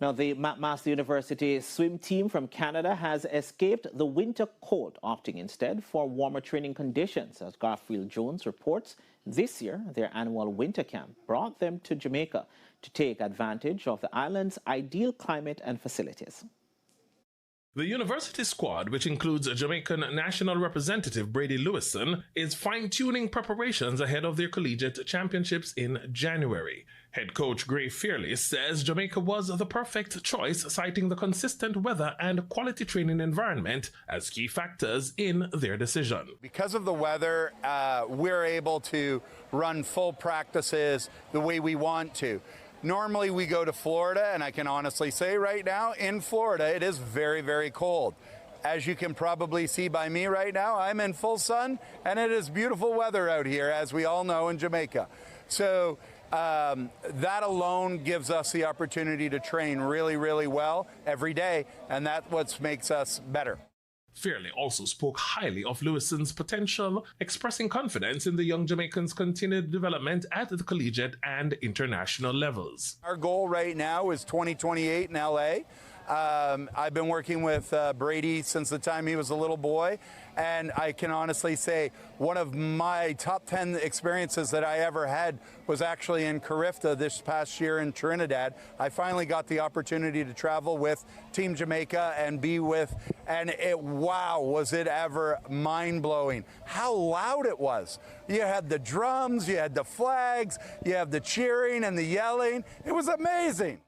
Now, the McMaster University swim team from Canada has escaped the winter cold, opting instead for warmer training conditions. As Garfield Jones reports, this year their annual winter camp brought them to Jamaica to take advantage of the island's ideal climate and facilities. The university squad, which includes Jamaican national representative Brady Lewison, is fine-tuning preparations ahead of their collegiate championships in January. Head coach Gray Fearley says Jamaica was the perfect choice, citing the consistent weather and quality training environment as key factors in their decision. Because of the weather, we're able to run full practices the way we want to. Normally we go to Florida, and I can honestly say right now, in Florida, it is very, very cold. As you can probably see by me right now, I'm in full sun, and it is beautiful weather out here, as we all know in Jamaica. So that alone gives us the opportunity to train really, really well every day, and that's what makes us better. Fairley also spoke highly of Lewison's potential, expressing confidence in the young Jamaicans' continued development at the collegiate and international levels. Our goal right now is 2028 in LA. I've been working with Brady since the time he was a little boy, and I can honestly say one of my top 10 experiences that I ever had was actually in Carifta this past year in Trinidad. I finally got the opportunity to travel with Team Jamaica and be with, and wow, was it ever mind-blowing how loud it was. You had the drums, you had the flags, you have the cheering and the yelling. It was amazing.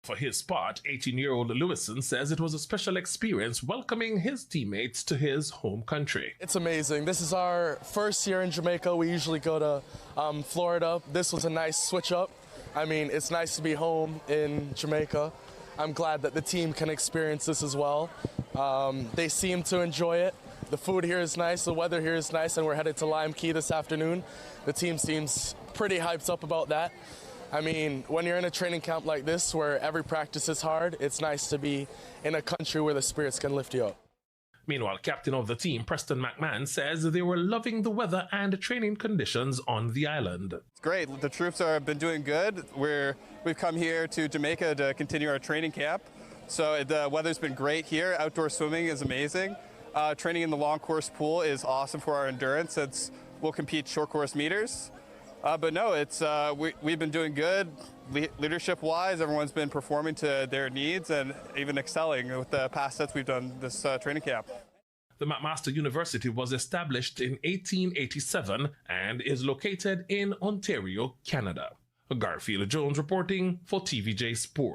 For his part, 18-year-old Lewison says it was a special experience welcoming his teammates to his home country. It's amazing. This is our first year in Jamaica. We usually go to Florida. This was a nice switch up. I mean, it's nice to be home in Jamaica. I'm glad that the team can experience this as well. They seem to enjoy it. The food here is nice, the weather here is nice, and we're headed to Lime Key this afternoon. The team seems pretty hyped up about that. I mean, when you're in a training camp like this where every practice is hard, it's nice to be in a country where the spirits can lift you up. Meanwhile, captain of the team, Preston McMahon, says they were loving the weather and training conditions on the island. It's great. The troops have been doing good. We've come here to Jamaica to continue our training camp. So the weather's been great here. Outdoor swimming is amazing. Training in the long course pool is awesome for our endurance. We'll compete short course meters. But no, we've been doing good. Leadership-wise, everyone's been performing to their needs and even excelling with the past sets we've done this training camp. The McMaster University was established in 1887 and is located in Ontario, Canada. Garfield Jones reporting for TVJ Sport.